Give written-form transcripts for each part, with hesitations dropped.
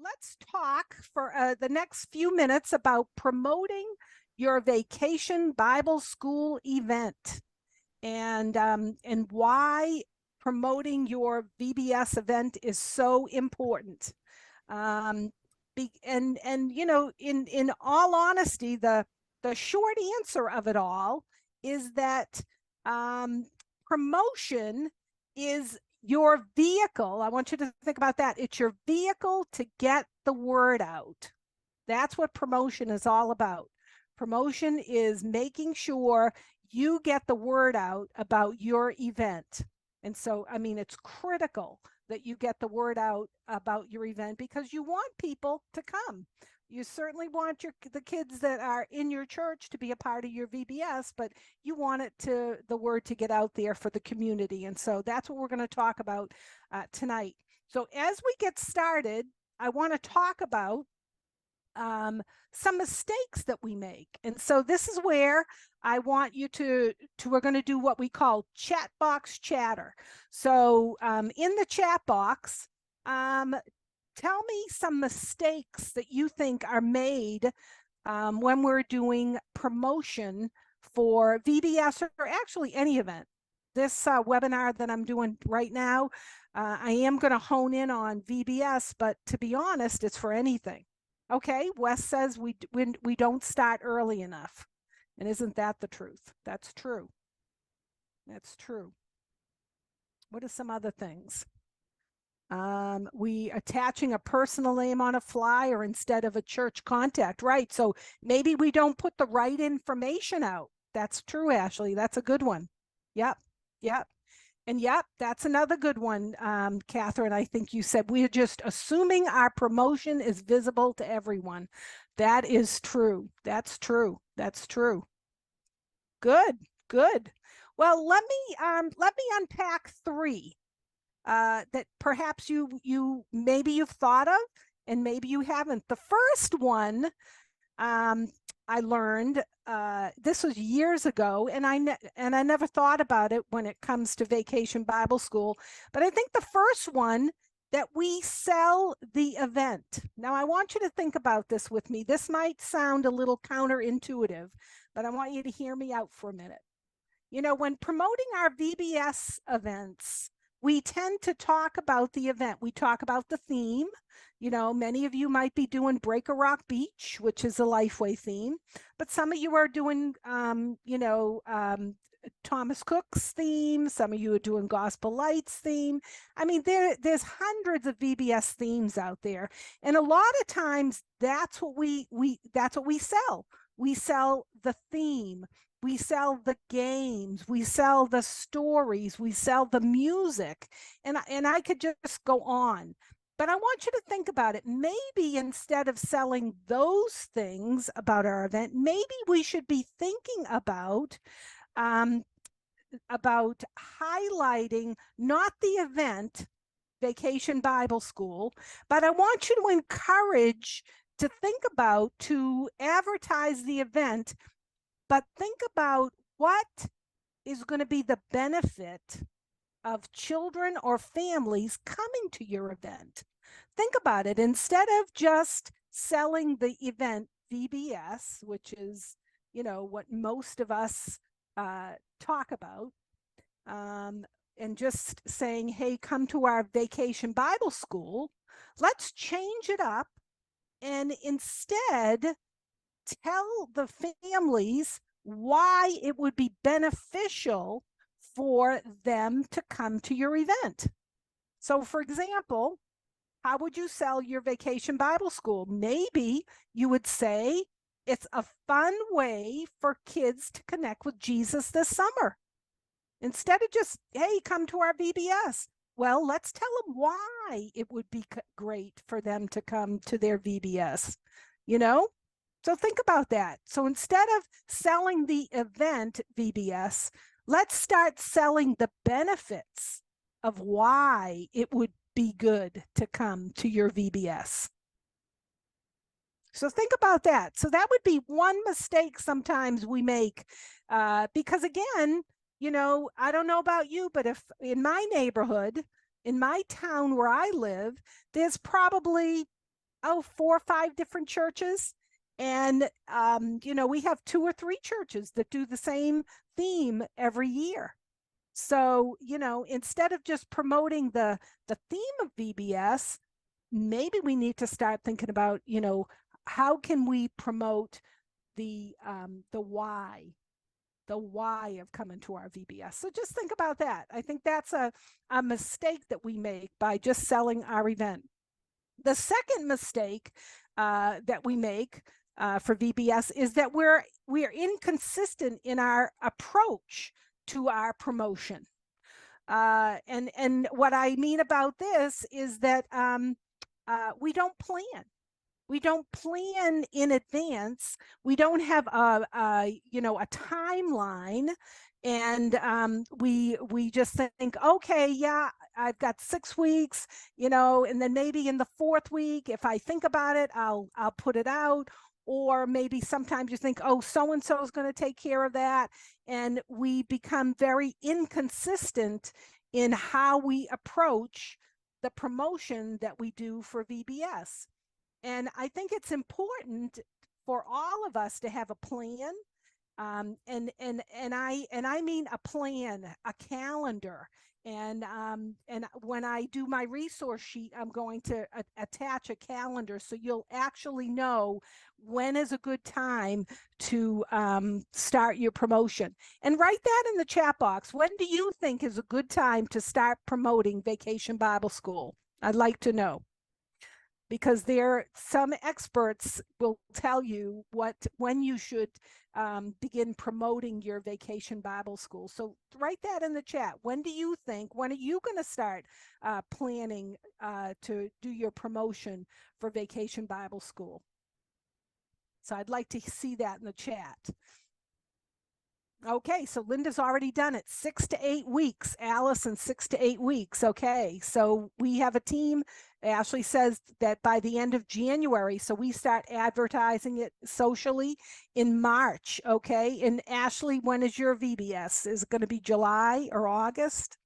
let's talk for the next few minutes about promoting your vacation Bible school event and why promoting your VBS event is so important. And in all honesty, the short answer of it all is that promotion is your vehicle. I want you to think about that. It's your vehicle to get the word out. That's what promotion is all about. Promotion is making sure you get the word out about your event. And so, I mean, it's critical that you get the word out about your event because you want people to come. You certainly want the kids that are in your church to be a part of your VBS, but you want the word to get out there for the community. And so that's what we're going to talk about tonight. So as we get started, I want to talk about some mistakes that we make. And so this is where I want you we're going to do what we call chat box chatter. So in the chat box, tell me some mistakes that you think are made when we're doing promotion for VBS or actually any event. This webinar that I'm doing right now, I am going to hone in on VBS, but to be honest, it's for anything. Okay, Wes says we don't start early enough. And isn't that the truth? That's true. That's true. What are some other things? We attaching a personal name on a flyer instead of a church contact, right? So maybe we don't put the right information out. That's true, Ashley. That's a good one. Yep. And yep, that's another good one, Catherine. I think you said we're just assuming our promotion is visible to everyone. That is true. That's true. Good. Well, let me unpack three that perhaps maybe you've thought of and maybe you haven't. The first one I learned this was years ago, and I never thought about it when it comes to Vacation Bible School. But I think the first one, that we sell the event. Now, I want you to think about this with me. This might sound a little counterintuitive, but I want you to hear me out for a minute. You know, when promoting our VBS events, we tend to talk about the event. We talk about the theme. You know, many of you might be doing Break a Rock Beach, which is a Lifeway theme, but some of you are doing, Thomas Cook's theme. Some of you are doing Gospel Lights theme. I mean, there's hundreds of VBS themes out there, and a lot of times that's what we sell. We sell the theme. We sell the games, we sell the stories, we sell the music, and I could just go on. But I want you to think about it. Maybe instead of selling those things about our event, maybe we should be thinking about highlighting not the event, Vacation Bible School, but I want you to encourage to think about to advertise the event. But think about what is going to be the benefit of children or families coming to your event. Think about it. Instead of just selling the event VBS, which is, what most of us talk about, and just saying, hey, come to our Vacation Bible School, let's change it up and instead tell the families why it would be beneficial for them to come to your event. So, for example, how would you sell your Vacation Bible School? Maybe you would say it's a fun way for kids to connect with Jesus this summer. Instead of just, hey, come to our VBS. Well, let's tell them why it would be great for them to come to their VBS, So think about that. So instead of selling the event VBS, let's start selling the benefits of why it would be good to come to your VBS. So think about that. So that would be one mistake sometimes we make because again, I don't know about you, but if in my neighborhood, in my town where I live, there's probably 4 or 5 different churches. And, we have 2 or 3 churches that do the same theme every year. So, instead of just promoting the theme of VBS, maybe we need to start thinking about, how can we promote the why, of coming to our VBS. So just think about that. I think that's a mistake that we make by just selling our event. The second mistake that we make for VBS is that we are inconsistent in our approach to our promotion. And what I mean about this is that we don't plan. We don't plan in advance. We don't have a timeline, and we just think, okay, yeah, I've got 6 weeks, and then maybe in the 4th week, if I think about it, I'll put it out. Or maybe sometimes you think, oh, so and so is going to take care of that, and we become very inconsistent in how we approach the promotion that we do for VBS. And I think it's important for all of us to have a plan. And I mean a plan, a calendar. And when I do my resource sheet, I'm going to attach a calendar so you'll actually know when is a good time to start your promotion. And write that in the chat box. When do you think is a good time to start promoting Vacation Bible School? I'd like to know, because some experts will tell you when you should begin promoting your Vacation Bible School. So write that in the chat. When are you going to start planning to do your promotion for Vacation Bible School? So I'd like to see that in the chat. Okay, so Linda's already done it. 6 to 8 weeks, Allison, 6 to 8 weeks. Okay, so we have a team. Ashley says that by the end of January, so we start advertising it socially in March. Okay, and Ashley, when is your VBS? Is it going to be July or August?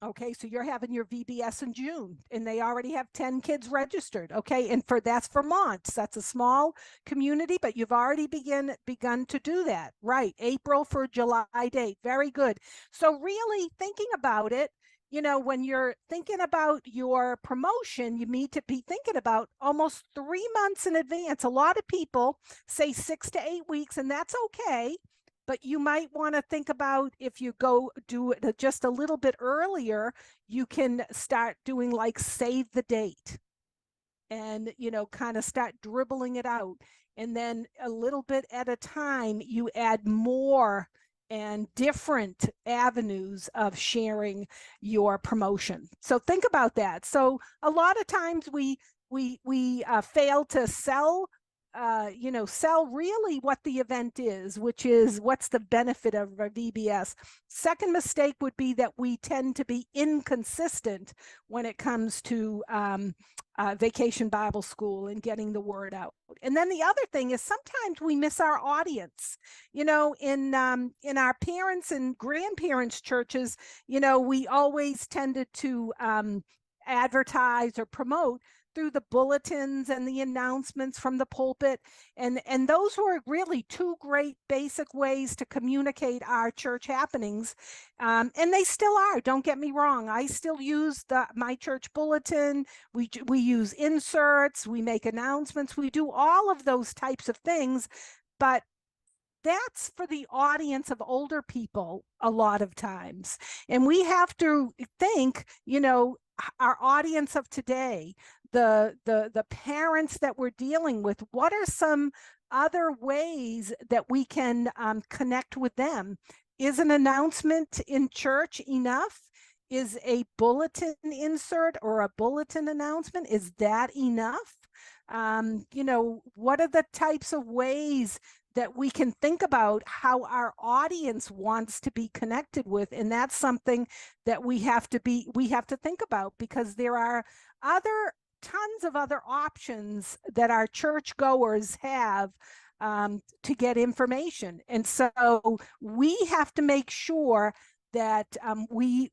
Okay, so you're having your VBS in June, and they already have 10 kids registered. Okay, and that's Vermont. That's a small community, but you've already begun to do that. Right, April for July date. Very good. So really thinking about it, when you're thinking about your promotion, you need to be thinking about almost 3 months in advance. A lot of people say 6 to 8 weeks, and that's okay. But you might want to think about, if you go do it just a little bit earlier, you can start doing like save the date and, kind of start dribbling it out. And then a little bit at a time, you add more and different avenues of sharing your promotion. So think about that. So a lot of times we fail to sell really what the event is, which is what's the benefit of a VBS. Second mistake would be that we tend to be inconsistent when it comes to Vacation Bible School and getting the word out. And then the other thing is sometimes we miss our audience. In our parents and grandparents' churches, we always tended to advertise or promote through the bulletins and the announcements from the pulpit. And those were really 2 great basic ways to communicate our church happenings. And they still are, don't get me wrong. I still use my church bulletin. We use inserts, we make announcements, we do all of those types of things. But that's for the audience of older people a lot of times. And we have to think, our audience of today, the parents that we're dealing with, what are some other ways that we can connect with them? Is an announcement in church enough? Is a bulletin insert or a bulletin announcement, is that enough? What are the types of ways that we can think about how our audience wants to be connected with? And that's something that we have to think about, because there are tons of other options that our church goers have to get information. And so we have to make sure that we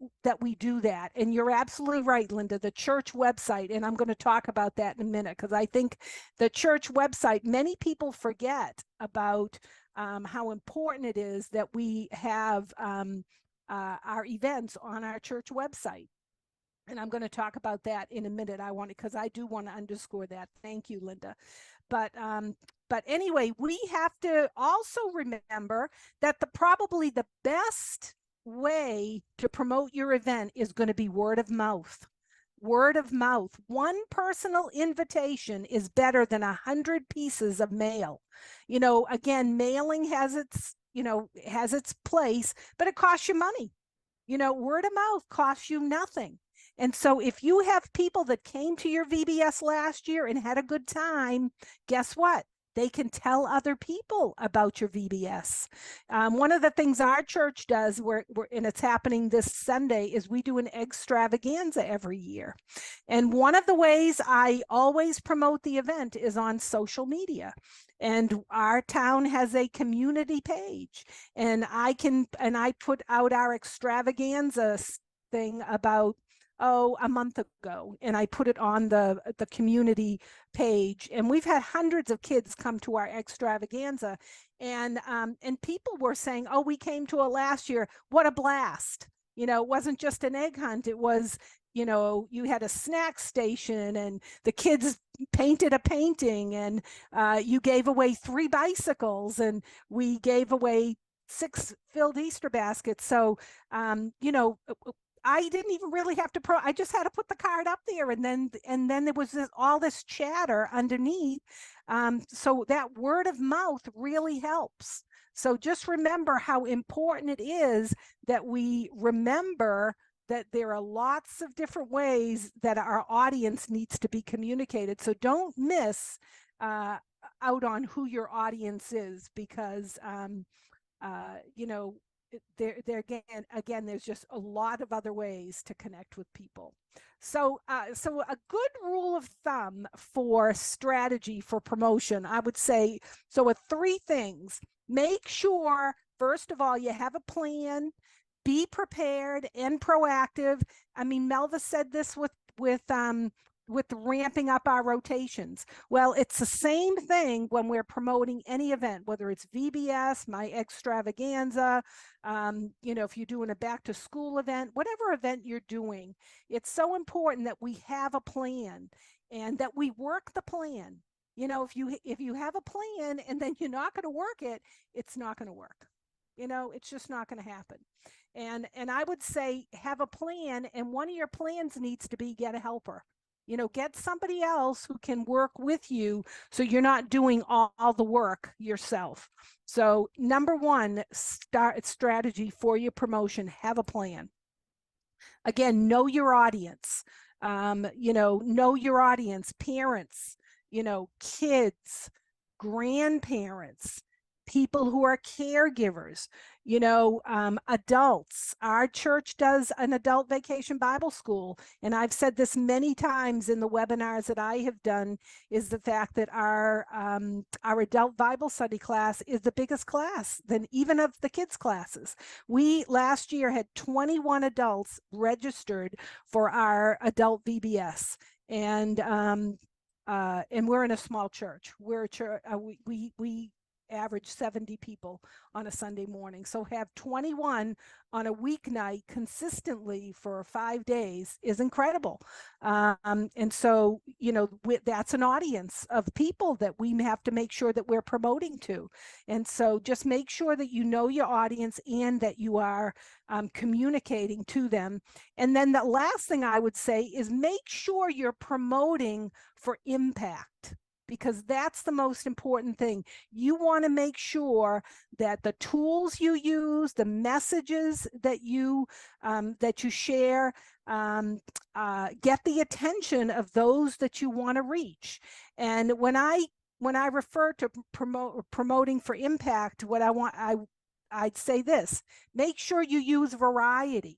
do that. And you're absolutely right, Linda, the church website, and I'm going to talk about that in a minute, because I think the church website, many people forget about how important it is that we have our events on our church website. And I'm going to talk about that in a minute. Because I do want to underscore that. Thank you, Linda. But anyway, we have to also remember that probably the best way to promote your event is going to be word of mouth. Word of mouth. One personal invitation is better than 100 pieces of mail. Again, mailing has its place, but it costs you money. Word of mouth costs you nothing. And so if you have people that came to your VBS last year and had a good time, guess what? They can tell other people about your VBS. One of the things our church does, and it's happening this Sunday, is we do an extravaganza every year. And one of the ways I always promote the event is on social media. And our town has a community page. And I put out our extravaganza thing about a month ago, and I put it on the community page, and we've had hundreds of kids come to our extravaganza, and people were saying, oh, we came to it last year, what a blast. It wasn't just an egg hunt, it was, you had a snack station, and the kids painted a painting, and you gave away 3 bicycles, and we gave away 6 filled Easter baskets. So I didn't even really have to I just had to put the card up there, and then there was all this chatter underneath. So that word of mouth really helps. So just remember how important it is that we remember that there are lots of different ways that our audience needs to be communicated. So don't miss out on who your audience is, because there again, there's just a lot of other ways to connect with people. So a good rule of thumb for strategy for promotion, I would say, so 3 things. Make sure, first of all, you have a plan, be prepared and proactive. I mean, Melva said this with ramping up our rotations. Well, it's the same thing when we're promoting any event, whether it's VBS, my extravaganza, if you're doing a back to school event, whatever event you're doing, it's so important that we have a plan and that we work the plan. If you have a plan and then you're not going to work it, it's not going to work. It's just not going to happen. And I would say have a plan, and one of your plans needs to be get a helper. Get somebody else who can work with you, so you're not doing all the work yourself. So number 1, strategy for your promotion, have a plan. Again, know your audience. Know your audience, parents, kids, grandparents, people who are caregivers, adults. Our church does an adult vacation Bible school. And I've said this many times in the webinars that I have done, is the fact that our adult Bible study class is the biggest class than even of the kids' classes. We last year had 21 adults registered for our adult VBS. And we're in a small church. We average 70 people on a Sunday morning. So have 21 on a weeknight consistently for 5 days is incredible. And so, that's an audience of people that we have to make sure that we're promoting to. And so just make sure that you know your audience and that you are communicating to them. And then the last thing I would say is make sure you're promoting for impact, because that's the most important thing. You want to make sure that the tools you use, the messages that you share, get the attention of those that you want to reach. And when I refer to promoting for impact, I'd say this: make sure you use variety.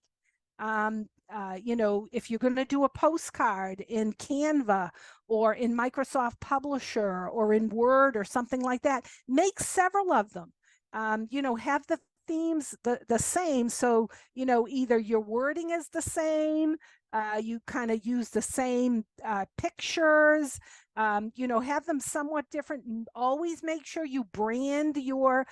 If you're going to do a postcard in Canva or in Microsoft Publisher or in Word or something like that, make several of them. Have the themes the same. So, either your wording is the same, you kind of use the same pictures, have them somewhat different. Always make sure you brand your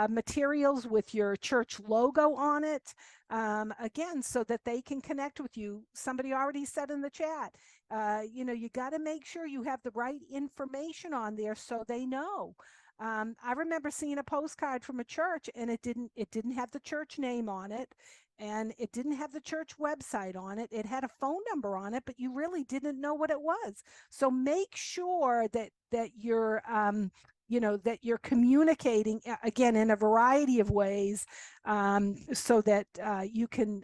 materials with your church logo on it. Again, so that they can connect with you. Somebody already said in the chat, you got to make sure you have the right information on there so they know. I remember seeing a postcard from a church, and it didn't have the church name on it, and it didn't have the church website on it. It had a phone number on it, but you really didn't know what it was. So make sure that you're that you're communicating again in a variety of ways, so that you can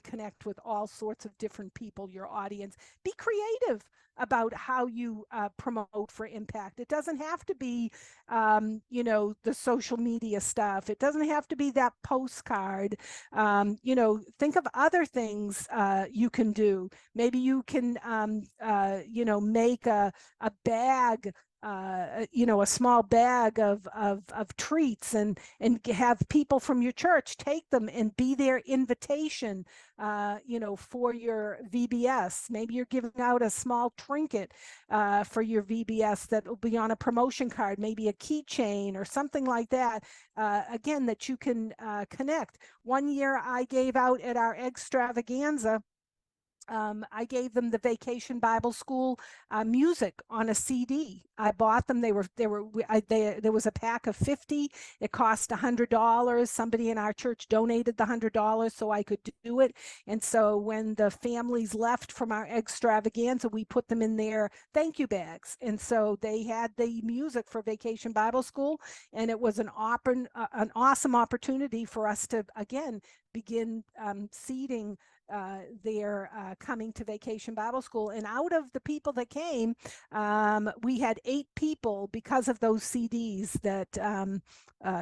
connect with all sorts of different people, your audience. Be creative about how you promote for impact. It doesn't have to be, the social media stuff. It doesn't have to be that postcard. Think of other things you can do. Maybe you can, make a bag, a small bag of treats, and have people from your church take them and be their invitation, for your VBS. Maybe you're giving out a small trinket for your VBS that will be on a promotion card, maybe a keychain or something like that. Again, that you can connect. One year I gave out at our extravaganza, I gave them the Vacation Bible School music on a CD. I bought them. There was a pack of 50. It cost $100. Somebody in our church donated the $100 so I could do it. And so when the families left from our extravaganza, we put them in their thank you bags. And so they had the music for Vacation Bible School, and it was an awesome opportunity for us to, again, begin seeding their coming to Vacation Bible School. And out of the people that came, we had 8 people because of those CDs that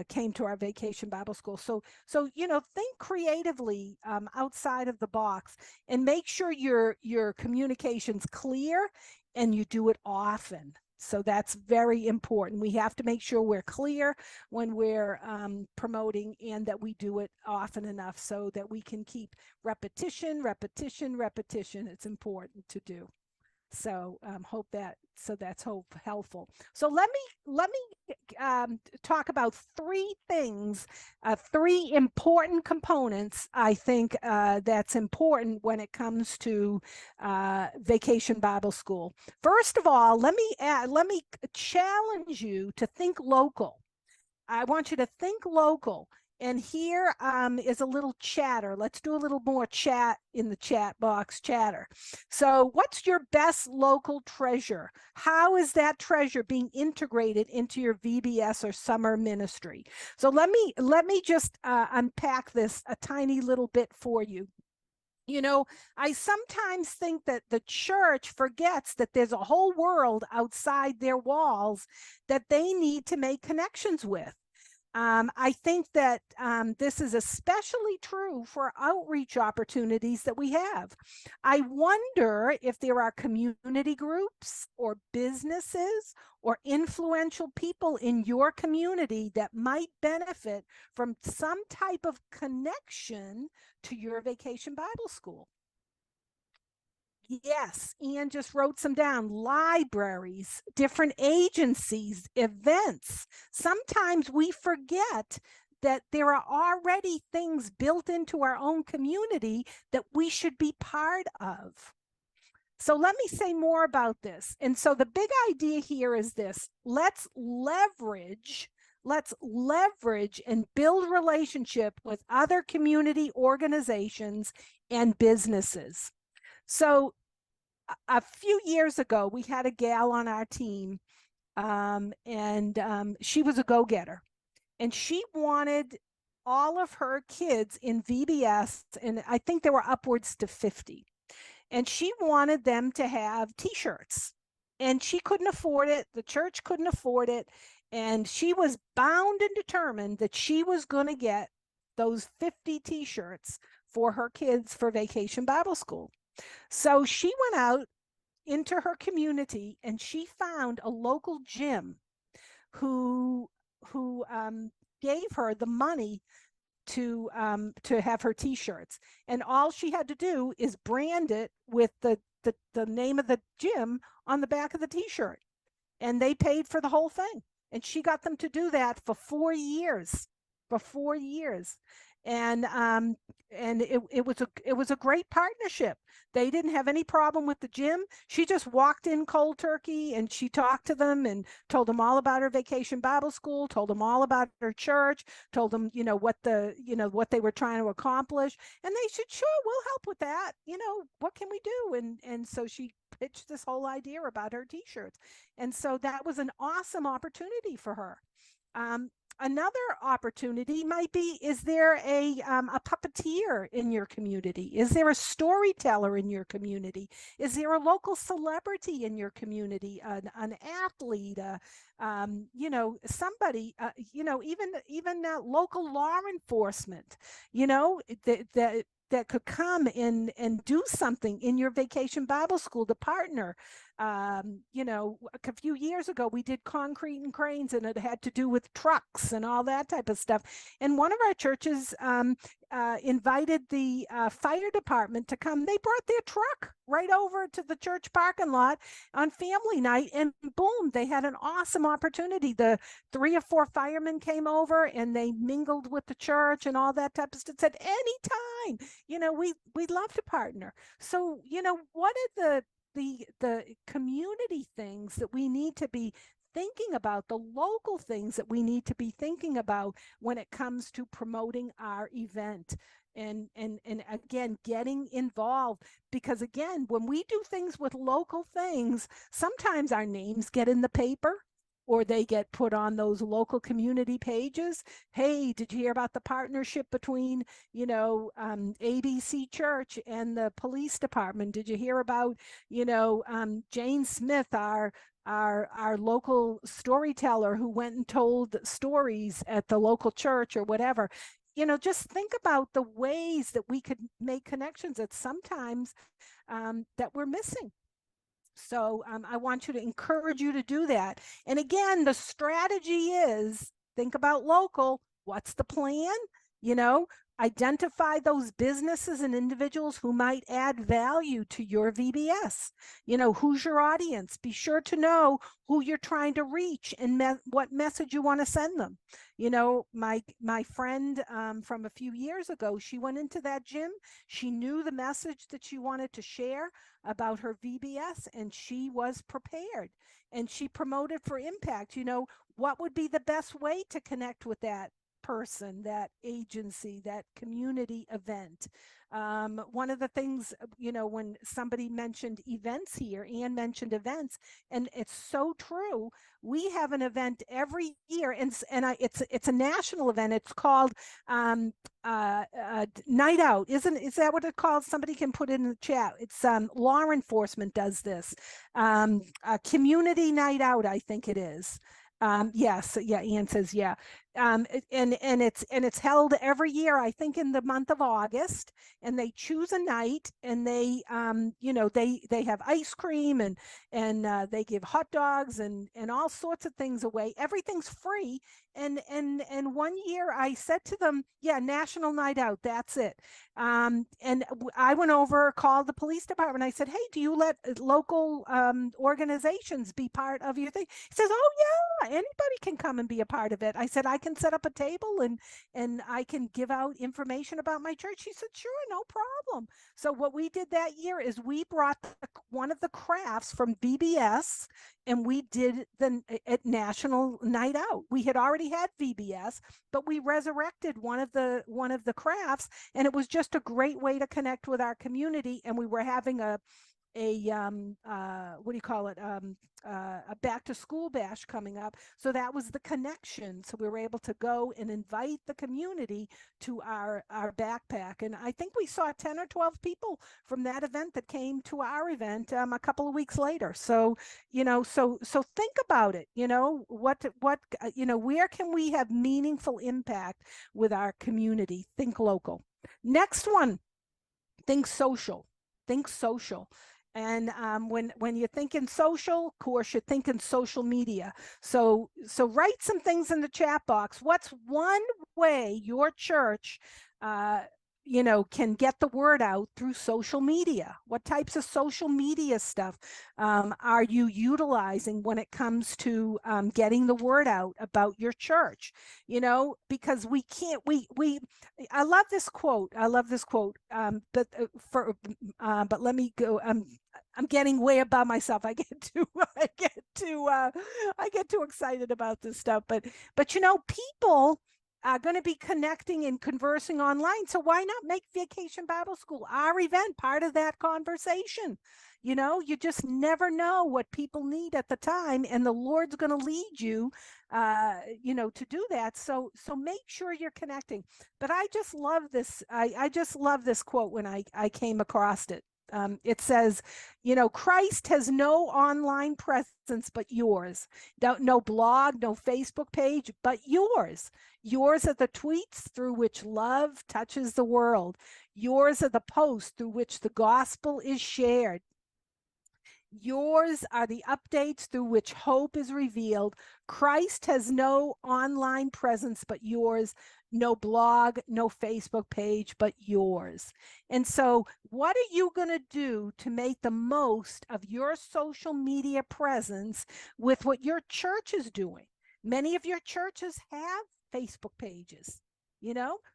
came to our Vacation Bible School. So think creatively outside of the box, and make sure your communication's clear and you do it often. So that's very important. We have to make sure we're clear when we're promoting, and that we do it often enough so that we can keep repetition. It's important to do. So that's helpful. So let me talk about 3 things, 3 important components I think that's important when it comes to Vacation Bible School. First of all, let me challenge you to think local. I want you to think local. And here is a little chatter. Let's do a little more chat in the chat box, chatter. So what's your best local treasure? How is that treasure being integrated into your VBS or summer ministry? So let me just unpack this a tiny little bit for you. I sometimes think that the church forgets that there's a whole world outside their walls that they need to make connections with. I think that this is especially true for outreach opportunities that we have. I wonder if there are community groups or businesses or influential people in your community that might benefit from some type of connection to your Vacation Bible School. Yes, Ian just wrote some down. Libraries, different agencies, events. Sometimes we forget that there are already things built into our own community that we should be part of. So let me say more about this. And so the big idea here is this: let's leverage and build relationship with other community organizations and businesses. So a few years ago, we had a gal on our team, and she was a go-getter, and she wanted all of her kids in VBS, and I think there were upwards to 50, and she wanted them to have t-shirts, and she couldn't afford it. The church couldn't afford it, and she was bound and determined that she was going to get those 50 t-shirts for her kids for Vacation Bible School. So she went out into her community, and she found a local gym who gave her the money to have her t-shirts, and all she had to do is brand it with the name of the gym on the back of the t-shirt, and they paid for the whole thing, and she got them to do that for 4 years, and it was a great partnership. They didn't have any problem with the gym. She just walked in cold turkey, and she talked to them and told them all about her Vacation Bible School, told them all about her church, told them, what they were trying to accomplish. And they said, sure, we'll help with that. What can we do? And so she pitched this whole idea about her t-shirts. And so that was an awesome opportunity for her. Another opportunity might be, is there a puppeteer in your community? Is there a storyteller in your community? Is there a local celebrity in your community, an athlete, somebody, even local law enforcement, that could come in and do something in your Vacation Bible School to partner. A few years ago, we did concrete and cranes, and it had to do with trucks and all that type of stuff. And one of our churches invited the fire department to come. They brought their truck right over to the church parking lot on family night, and boom, they had an awesome opportunity. The 3 or 4 firemen came over, and they mingled with the church and all that type of stuff. Said, anytime, we'd love to partner. So, what are the community things that we need to be thinking about, the local things that we need to be thinking about when it comes to promoting our event? And again, getting involved, because again, when we do things with local things, sometimes our names get in the paper, or they get put on those local community pages. Hey, did you hear about the partnership between, ABC Church and the police department? Did you hear about, Jane Smith, our local storyteller who went and told stories at the local church or whatever? Just think about the ways that we could make connections that sometimes that we're missing. So I want you to encourage you to do that. And again, the strategy is think about local. What's the plan? Identify those businesses and individuals who might add value to your VBS. Who's your audience? Be sure to know who you're trying to reach and what message you want to send them. My friend from a few years ago, she went into that gym. She knew the message that she wanted to share about her VBS, and she was prepared, and she promoted for impact. What would be the best way to connect with that person, that agency, that community event? One of the things, when somebody mentioned events here, Anne mentioned events, and it's so true. We have an event every year, and it's a national event. It's called Night Out. Is that what it's called? Somebody can put it in the chat. It's law enforcement does this. Community Night Out, I think it is. Yes, yeah, Ann says, yeah. And it's held every year, I think in the month of August, and they choose a night, and they they have ice cream, and they give hot dogs and all sorts of things away. Everything's free. And one year I said to them, yeah, National Night Out, that's it. And I went over, called the police department. I said, hey, do you let local organizations be part of your thing? He says, oh yeah, anybody can come and be a part of it. I said, I can set up a table and I can give out information about my church. She said, sure, no problem. So what we did that year is we brought one of the crafts from VBS, and we did at National Night Out. We had already had VBS, but we resurrected one of the crafts, and it was just a great way to connect with our community. And we were having a what do you call it? A back to school bash coming up. So that was the connection. So we were able to go and invite the community to our backpack. And I think we saw 10 or 12 people from that event that came to our event a couple of weeks later. So, so think about it, what, where can we have meaningful impact with our community? Think local. Next one, think social. Think social. And when you're thinking social, of course, you're thinking social media. So write some things in the chat box. What's one way your church, can get the word out through social media? What types of social media stuff are you utilizing when it comes to getting the word out about your church? Because we can't. I love this quote. I love this quote. But let me go. I'm getting way above myself. I get too excited about this stuff. But people are going to be connecting and conversing online. So why not make Vacation Bible School, our event, part of that conversation? You just never know what people need at the time, and the Lord's going to lead you, to do that. So make sure you're connecting. But I just love this. I just love this quote when I came across it. It says, Christ has no online presence but yours. No blog, no Facebook page, but yours. Yours are the tweets through which love touches the world. Yours are the posts through which the gospel is shared. Yours are the updates through which hope is revealed. Christ has no online presence but yours, no blog, no Facebook page but yours. And so, what are you going to do to make the most of your social media presence with what your church is doing? Many of your churches have Facebook pages,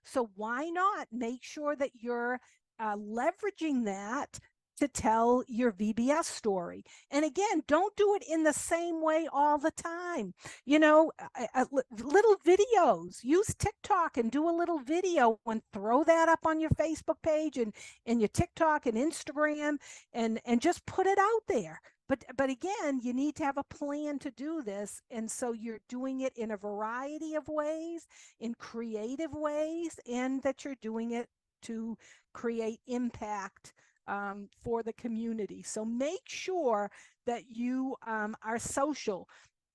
so why not make sure that you're leveraging that to tell your VBS story? And again, don't do it in the same way all the time. Little videos. Use TikTok and do a little video and throw that up on your Facebook page and your TikTok and Instagram and just put it out there. But again, you need to have a plan to do this. And so you're doing it in a variety of ways, in creative ways, and that you're doing it to create impact for the community. So make sure that you are social.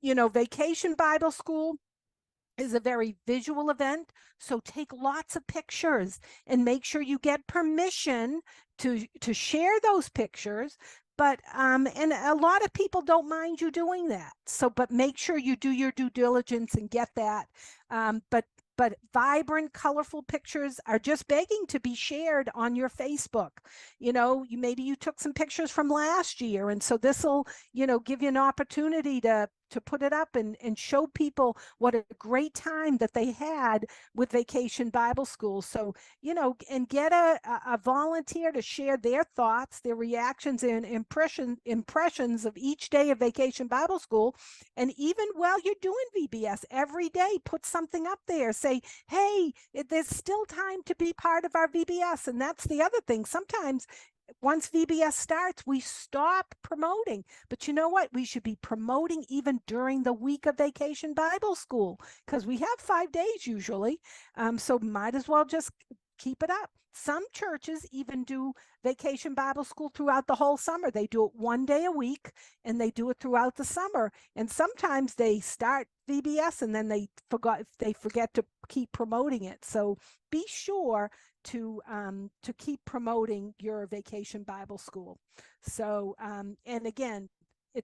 Vacation Bible School is a very visual event, so take lots of pictures and make sure you get permission to share those pictures. But and a lot of people don't mind you doing that. So, but make sure you do your due diligence and get that. But vibrant, colorful pictures are just begging to be shared on your Facebook. Maybe you took some pictures from last year, and so this will, give you an opportunity to put it up and show people what a great time that they had with Vacation Bible School. So, and get a volunteer to share their thoughts, their reactions, and impressions of each day of Vacation Bible School. And even while you're doing VBS, every day, put something up there. Say, hey, there's still time to be part of our VBS. And that's the other thing. Sometimes once VBS starts, we stop promoting. But you know what? We should be promoting even during the week of Vacation Bible School, because we have 5 days usually. So might as well just keep it up. Some churches even do Vacation Bible School throughout the whole summer. They do it 1 day a week, and they do it throughout the summer. And sometimes they start VBS and then they forget to keep promoting it. So be sure to keep promoting your Vacation Bible School. So and again,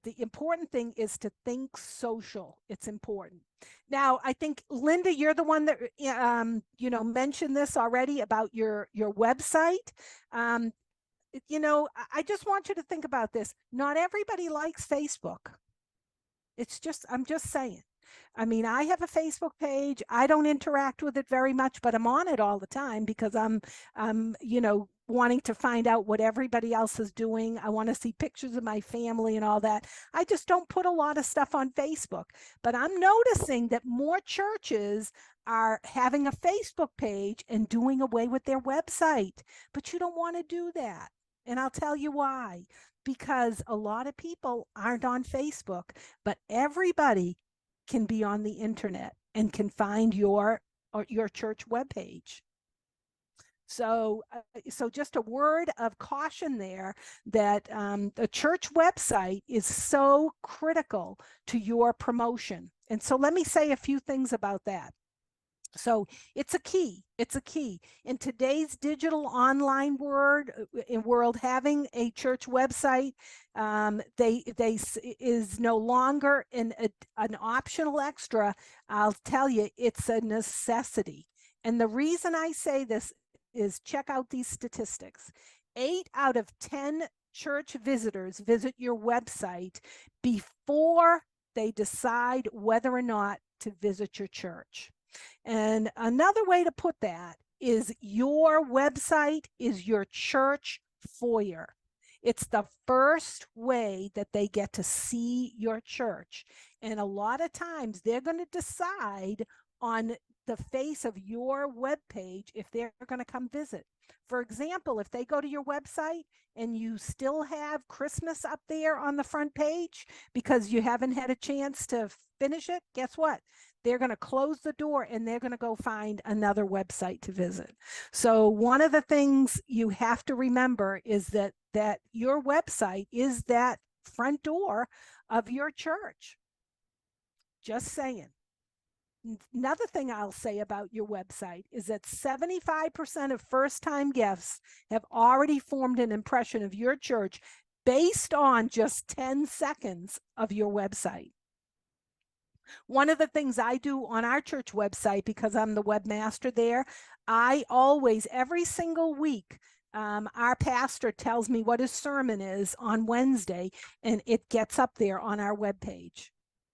the important thing is to think social. It's important. Now, I think, Linda, you're the one that mentioned this already about your website. I just want you to think about this. Not everybody likes Facebook. I'm just saying. I mean, I have a Facebook page. I don't interact with it very much, but I'm on it all the time because I'm wanting to find out what everybody else is doing. I want to see pictures of my family and all that. I just don't put a lot of stuff on Facebook, but I'm noticing that more churches are having a Facebook page and doing away with their website, but you don't want to do that. And I'll tell you why. Because a lot of people aren't on Facebook, but everybody can be on the internet and can find your church webpage. So just a word of caution there that the church website is so critical to your promotion. And so let me say a few things about that. So it's a key. It's a key in today's digital online world. Having a church website, they is no longer an optional extra. I'll tell you, it's a necessity. And the reason I say this is check out these statistics. 8 out of 10 church visitors visit your website before they decide whether or not to visit your church. And another way to put that is your website is your church foyer. It's the first way that they get to see your church. And a lot of times they're going to decide on the face of your web page if they're going to come visit. For example, if they go to your website and you still have Christmas up there on the front page because you haven't had a chance to finish it, guess what? They're going to close the door and they're going to go find another website to visit. So one of the things you have to remember is that your website is that front door of your church. Just saying. Another thing I'll say about your website is that 75% of first-time guests have already formed an impression of your church based on just 10 seconds of your website. One of the things I do on our church website, because I'm the webmaster there, I always, every single week, our pastor tells me what his sermon is on Wednesday, and it gets up there on our webpage.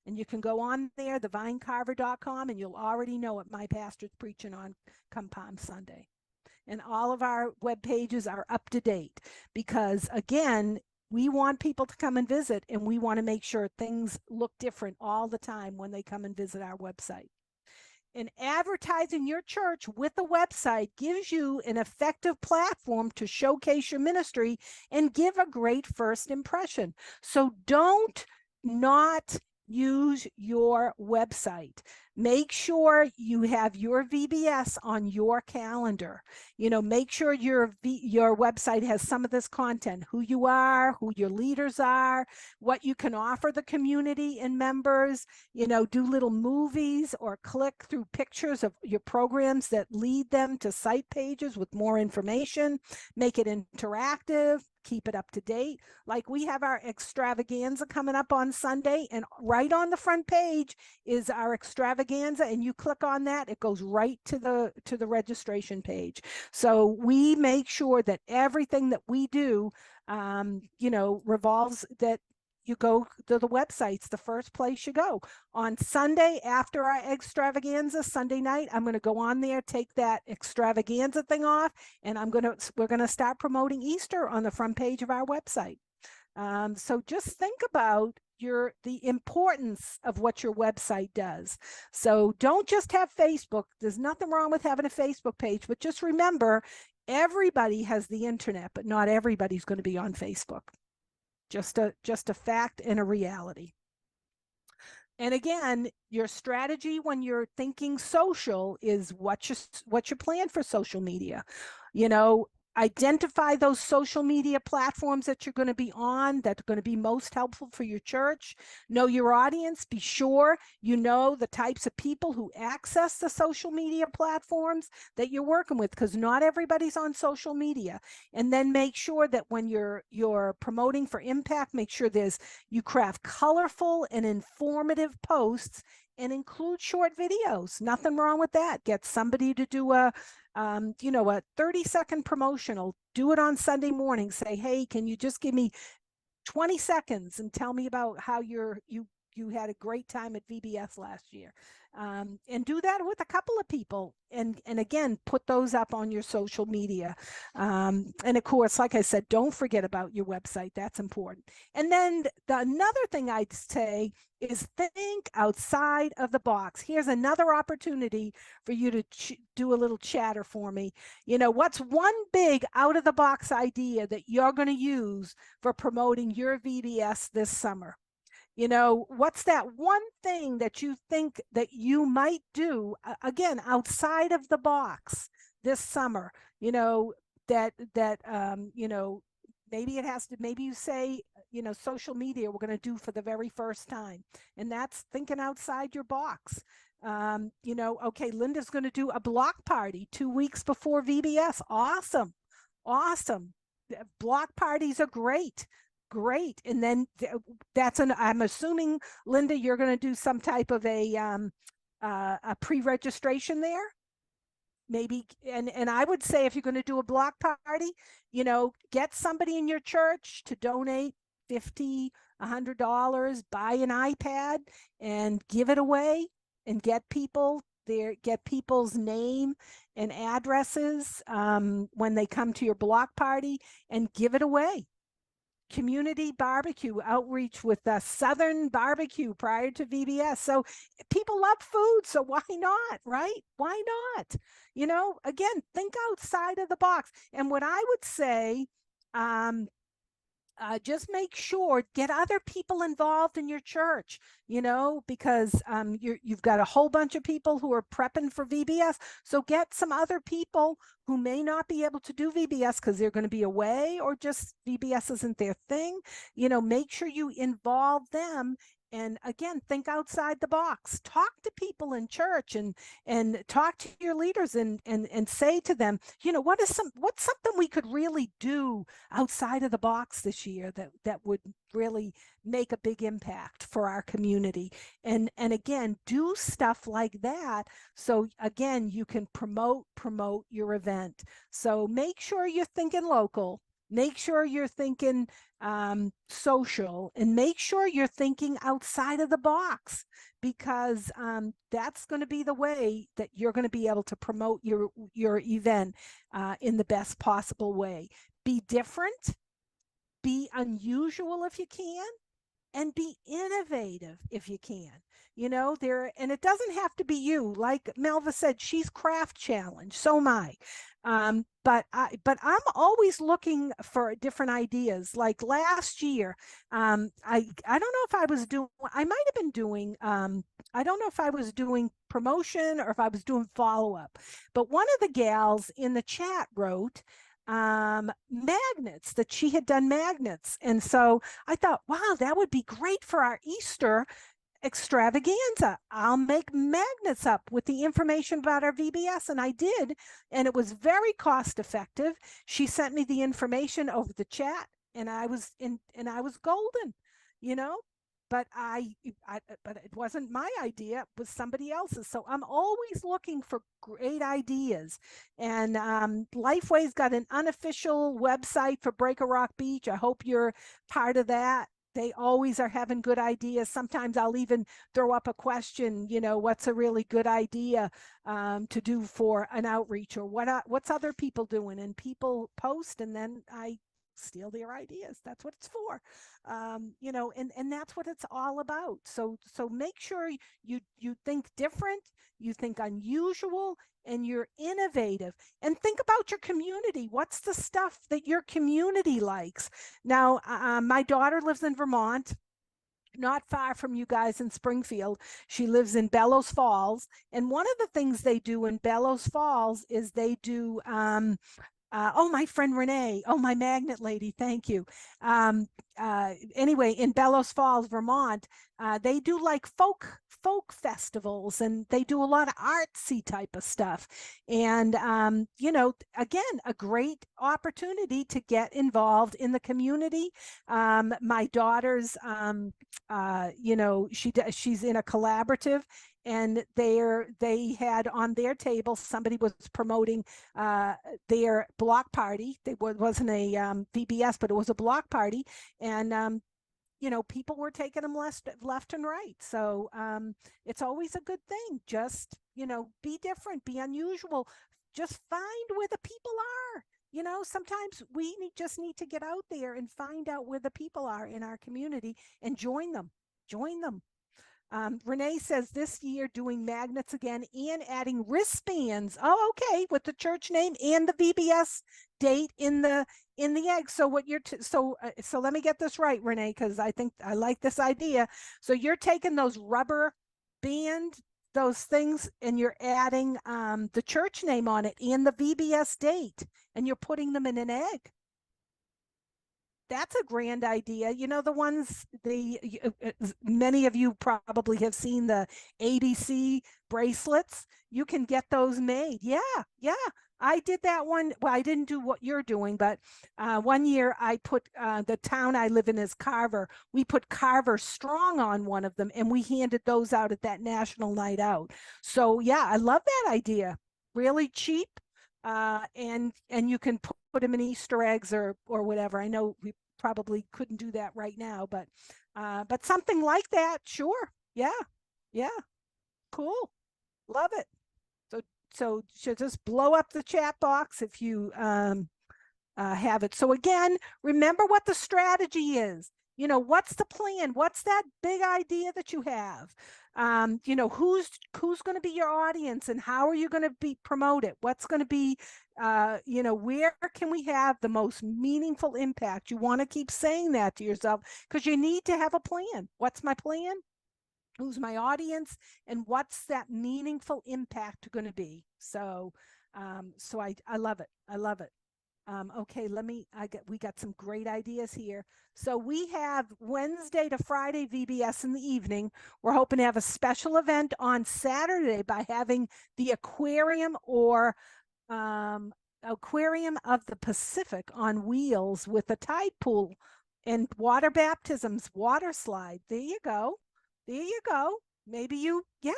And you can go on there, thevinecarver.com, and you'll already know what my pastor's preaching on come Palm Sunday. And all of our web pages are up to date because, again, we want people to come and visit, and we want to make sure things look different all the time when they come and visit our website. And advertising your church with a website gives you an effective platform to showcase your ministry and give a great first impression. So don't not use your website. Make sure you have your VBS on your calendar. Make sure your website has some of this content, who you are, who your leaders are, what you can offer the community and members, do little movies or click through pictures of your programs that lead them to site pages with more information, make it interactive, keep it up to date. Like we have our extravaganza coming up on Sunday, and right on the front page is our extravaganza, and you click on that, it goes right to the registration page. So we make sure that everything that we do revolves that you go to the website's the first place you go. On Sunday, after our extravaganza, Sunday night, I'm going to go on there, take that extravaganza thing off, and we're going to start promoting Easter on the front page of our website. So just think about the importance of what your website does. So don't just have Facebook. There's nothing wrong with having a Facebook page, but just remember, everybody has the internet, but not everybody's going to be on Facebook. Just a fact and a reality. And again, your strategy when you're thinking social is what's your plan for social media. Identify those social media platforms that you're going to be on that are going to be most helpful for your church. Know your audience. Be sure you know the types of people who access the social media platforms that you're working with, because not everybody's on social media. And then make sure that when you're promoting for impact, make sure you craft colorful and informative posts and include short videos. Nothing wrong with that. Get somebody to do a 30-second promotional. Do it on Sunday morning. Say, hey, can you just give me 20 seconds and tell me about how you had a great time at VBS last year. And do that with a couple of people. And again, put those up on your social media. And of course, like I said, don't forget about your website. That's important. And then another thing I'd say is think outside of the box. Here's another opportunity for you to do a little chatter for me. What's one big out of the box idea that you're going to use for promoting your VBS this summer? What's that one thing that you think that you might do, again, outside of the box this summer, maybe you say, social media we're going to do for the very first time. And that's thinking outside your box. You know, okay, Linda's going to do a block party 2 weeks before VBS. Awesome. Awesome. Block parties are great. Great. And then I'm assuming, Linda, you're going to do some type of a pre-registration there, maybe. And I would say, if you're going to do a block party, you know, get somebody in your church to donate 50, $100, buy an iPad and give it away, and get people's name and addresses when they come to your block party, and give it away. Community barbecue outreach with the Southern barbecue prior to VBS. So people love food. So why not, right? Why not? You know, again, think outside of the box. And what I would say, just make sure, get other people involved in your church, you know, because you've got a whole bunch of people who are prepping for VBS. So get some other people who may not be able to do VBS because they're going to be away, or just VBS isn't their thing. You know, make sure you involve them. And again, think outside the box. Talk to people in church, and talk to your leaders, and say to them, you know, what's something we could really do outside of the box this year that would really make a big impact for our community. And again, do stuff like that. So again, you can promote your event. So make sure you're thinking local. Make sure you're thinking social, and make sure you're thinking outside of the box, because that's going to be the way that you're going to be able to promote your event in the best possible way. Be different, be unusual if you can, and be innovative if you can. You know, and it doesn't have to be you. Like Melva said, she's craft challenged, so am I. But I'm always looking for different ideas. Like last year, I don't know if I might have been doing, I don't know if I was doing promotion or if I was doing follow-up, but one of the gals in the chat wrote magnets, that she had done magnets. And so I thought, wow, that would be great for our Easter extravaganza. I'll make magnets up with the information about our VBS. And I did, and it was very cost effective. She sent me the information over the chat, and I was golden, you know. But but it wasn't my idea, it was somebody else's. So I'm always looking for great ideas. And Lifeway's got an unofficial website for Break a Rock Beach. I hope you're part of that. They always are having good ideas. Sometimes I'll even throw up a question, you know, what's a really good idea to do for an outreach, or what's other people doing, and people post, and then I steal their ideas. That's what it's for. You know, and that's what it's all about. So make sure you think different, you think unusual, and you're innovative, and think about your community. What's the stuff that your community likes? Now, my daughter lives in Vermont, not far from you guys in Springfield. She lives in Bellows Falls. And one of the things they do in Bellows Falls is they do, oh, my friend Renee, oh, my magnet lady, thank you. Anyway, in Bellows Falls, Vermont, they do like folk festivals, and they do a lot of artsy type of stuff. And, you know, again, a great opportunity to get involved in the community. My daughter's, you know, she's in a collaborative, and they had on their table, somebody was promoting their block party. It wasn't a VBS, but it was a block party. And you know, people were taking them left and right. So it's always a good thing. Just, you know, be different, be unusual. Just find where the people are. You know, sometimes we just need to get out there and find out where the people are in our community and join them. Renee says this year doing magnets again and adding wristbands. Oh, okay, with the church name and the VBS date in the egg. So what you're so let me get this right, Renee, because I think I like this idea. So you're taking those rubber band, those things, and you're adding the church name on it and the VBS date, and you're putting them in an egg. That's a grand idea. You know, the ones many of you probably have seen the ABC bracelets. You can get those made. Yeah, yeah. I did that one. Well, I didn't do what you're doing, but one year I put the town I live in is Carver. We put Carver Strong on one of them, and we handed those out at that national night out. So yeah, I love that idea. Really cheap, and you can put them in Easter eggs or whatever. I know we probably couldn't do that right now, but something like that, sure. Yeah, yeah, cool, love it. So so just blow up the chat box if you have it. So again, remember what the strategy is. You know, what's the plan? What's that big idea that you have? You know, who's going to be your audience and how are you going to be promote it? What's going to be, you know, where can we have the most meaningful impact? You want to keep saying that to yourself because you need to have a plan. What's my plan? Who's my audience? And what's that meaningful impact going to be? So, I love it. I love it. Okay, we got some great ideas here. So we have Wednesday to Friday VBS in the evening. We're hoping to have a special event on Saturday by having the Aquarium of the Pacific on wheels with a tide pool and water baptisms, water slide. There you go. There you go. Maybe yeah.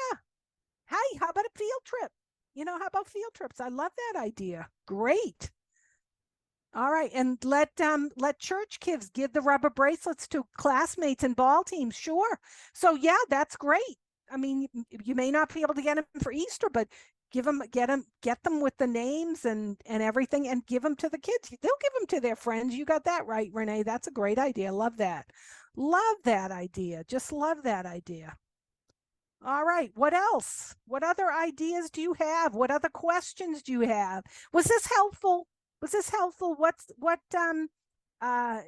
Hey, how about a field trip? You know, how about field trips? I love that idea. Great. All right, and let church kids give the rubber bracelets to classmates and ball teams. Sure. So yeah, that's great. I mean, you may not be able to get them for Easter, but get them with the names and everything, and give them to the kids. They'll give them to their friends. You got that right, Renee. That's a great idea. Love that. Love that idea. Just love that idea. All right. What else? What other ideas do you have? What other questions do you have? Was this helpful? Was this helpful? Uh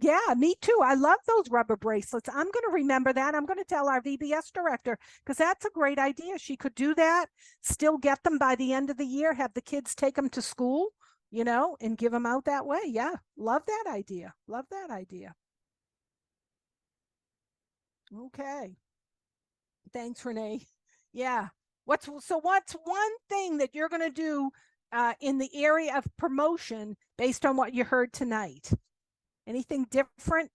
yeah, me too. I love those rubber bracelets. I'm going to remember that. I'm going to tell our VBS director because that's a great idea. She could do that, still get them by the end of the year, have the kids take them to school, you know, and give them out that way. Yeah. Love that idea. Love that idea. Okay. Thanks, Renee. Yeah. What's one thing that you're going to do in the area of promotion based on what you heard tonight? Anything different?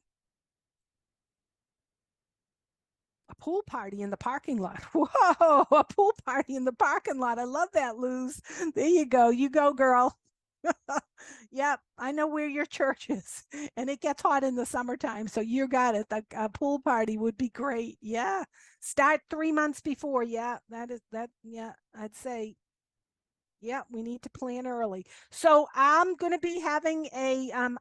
A pool party in the parking lot. Whoa, a pool party in the parking lot. I love that, Luz. There you go. You go, girl. Yep, I know where your church is, and it gets hot in the summertime. So you got it. A pool party would be great. Yeah, start 3 months before. Yeah, that is that. Yeah, I'd say. Yeah, we need to plan early. So I'm going to be having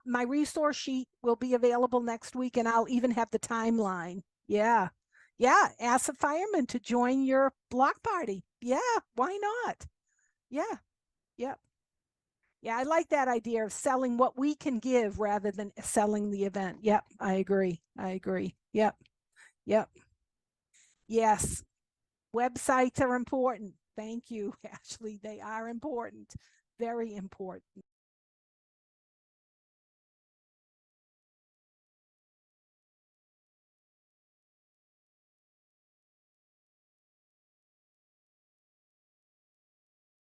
my resource sheet will be available next week, and I'll even have the timeline. Yeah, yeah. Ask a fireman to join your block party. Yeah, why not? Yeah, yeah. Yeah, I like that idea of selling what we can give rather than selling the event. Yep, I agree. I agree. Yep, yep. Yes, websites are important. Thank you, Ashley. They are important, very important.